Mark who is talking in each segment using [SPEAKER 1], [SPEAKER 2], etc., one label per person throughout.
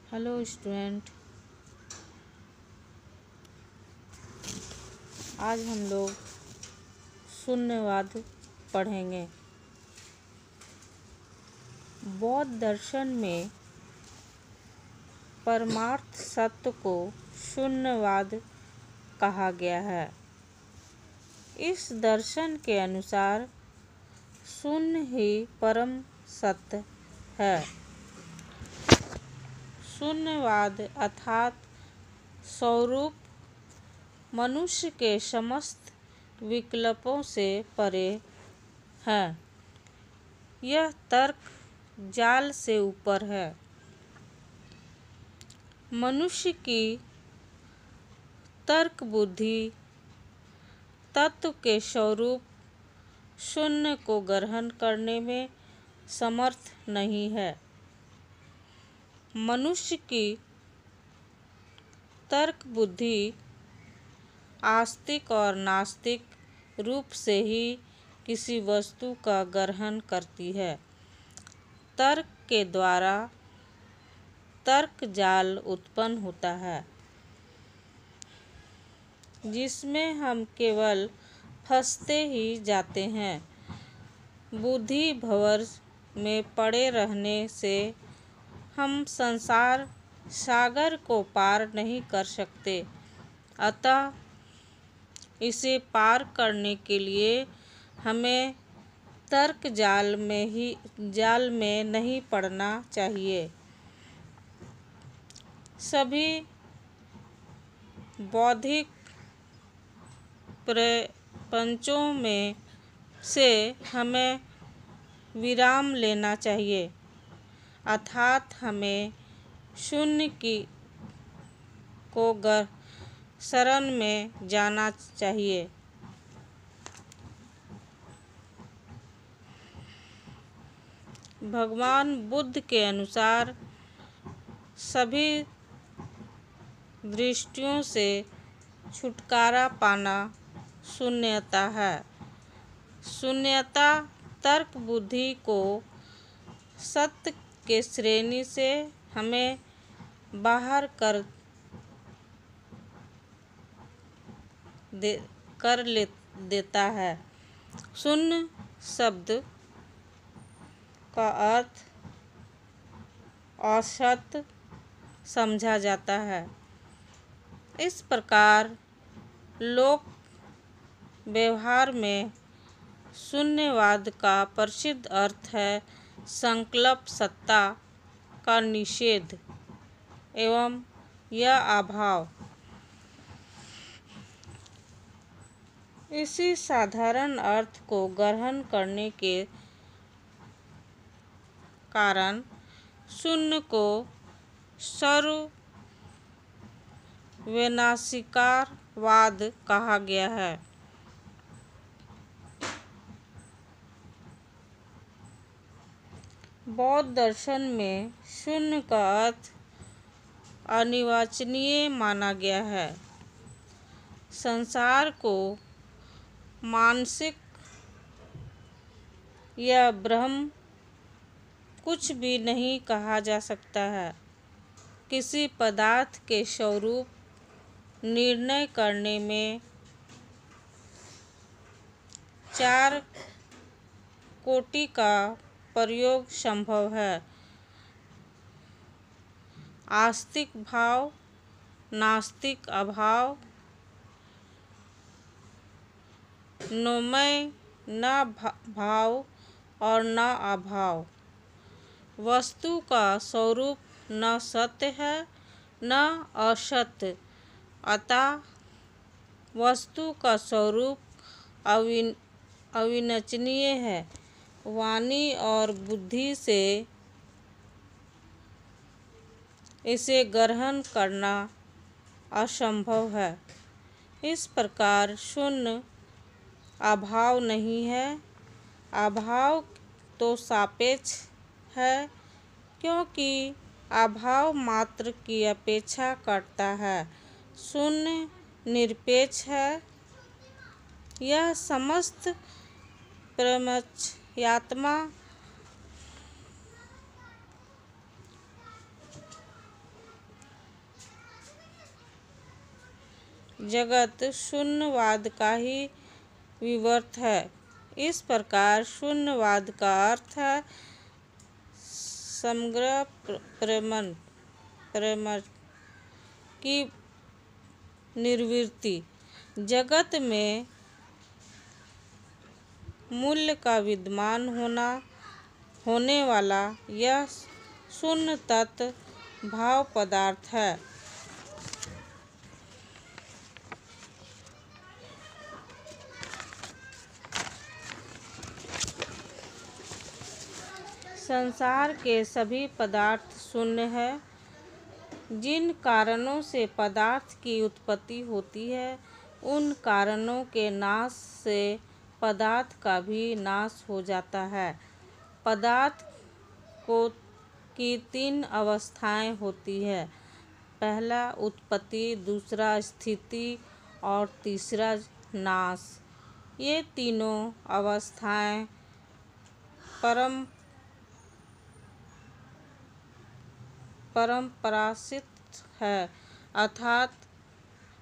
[SPEAKER 1] Hello student. आज हम लोग शून्यवाद पढ़ेंगे। बौद्ध दर्शन में परमार्थ सत्य को शून्यवाद कहा गया है। इस दर्शन के अनुसार शून्य ही परम सत्य है। शून्यवाद अर्थात स्वरूप मनुष्य के समस्त विकल्पों से परे है। यह तर्क जाल से ऊपर है। मनुष्य की तर्क बुद्धि तत्व के स्वरूप शून्य को ग्रहण करने में समर्थ नहीं है। मनुष्य की तर्क बुद्धि आस्तिक और नास्तिक रूप से ही किसी वस्तु का ग्रहण करती है। तर्क के द्वारा तर्क जाल उत्पन्न होता है, जिसमें हम केवल फंसते ही जाते हैं। बुद्धि भंवर में पड़े रहने से हम संसार सागर को पार नहीं कर सकते। अतः इसे पार करने के लिए हमें तर्क जाल में नहीं पड़ना चाहिए। सभी बौद्धिक प्रपंचों में से हमें विराम लेना चाहिए, अर्थात हमें शून्य को शरण में जाना चाहिए। भगवान बुद्ध के अनुसार सभी दृष्टियों से छुटकारा पाना शून्यता है। शून्यता तर्क बुद्धि को सत्य के श्रेणी से हमें बाहर कर देता है। शून्य शब्द का अर्थ असत समझा जाता है। इस प्रकार लोक व्यवहार में शून्यवाद का प्रसिद्ध अर्थ है संकल्प सत्ता का निषेध एवं यह अभाव। इसी साधारण अर्थ को ग्रहण करने के कारण शून्य को सर्व विनाशिकारवाद कहा गया है। बौद्ध दर्शन में शून्य का अर्थ अनिर्वचनीय माना गया है। संसार को मानसिक या ब्रह्म कुछ भी नहीं कहा जा सकता है। किसी पदार्थ के स्वरूप निर्णय करने में चार कोटि का प्रयोग संभव है: आस्तिक भाव, नास्तिक अभाव, नोमय न भाव और न अभाव। वस्तु का स्वरूप न सत्य है न असत्य, अतः वस्तु का स्वरूप अविनाशनीय है। वाणी और बुद्धि से इसे ग्रहण करना असंभव है। इस प्रकार शून्य अभाव नहीं है। अभाव तो सापेक्ष है, क्योंकि अभाव मात्र की अपेक्षा करता है। शून्य निरपेक्ष है। यह समस्त प्रपंचात्मा जगत शून्यवाद का ही विवर्त है। इस प्रकार शून्यवाद का अर्थ है समग्र प्रपंच की निर्वृत्ति। जगत में मूल्य का विद्यमान होने वाला यह शून्य तत्व भाव पदार्थ है। संसार के सभी पदार्थ शून्य है। जिन कारणों से पदार्थ की उत्पत्ति होती है, उन कारणों के नाश से पदार्थ का भी नाश हो जाता है। पदार्थ की 3 अवस्थाएं होती है। पहला उत्पत्ति, दूसरा स्थिति और तीसरा नाश। ये तीनों अवस्थाएं परम्परासित है, अर्थात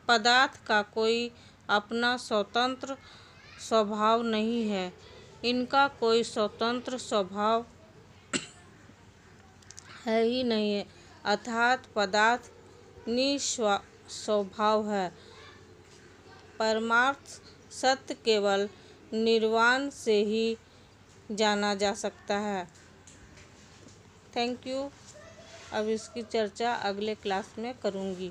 [SPEAKER 1] पदार्थ का कोई अपना स्वतंत्र स्वभाव नहीं है। इनका कोई स्वतंत्र स्वभाव है ही नहीं, अर्थात पदार्थ निस्वभाव है। परमार्थ सत्य केवल निर्वाण से ही जाना जा सकता है। Thank you. अब इसकी चर्चा अगले क्लास में करूँगी।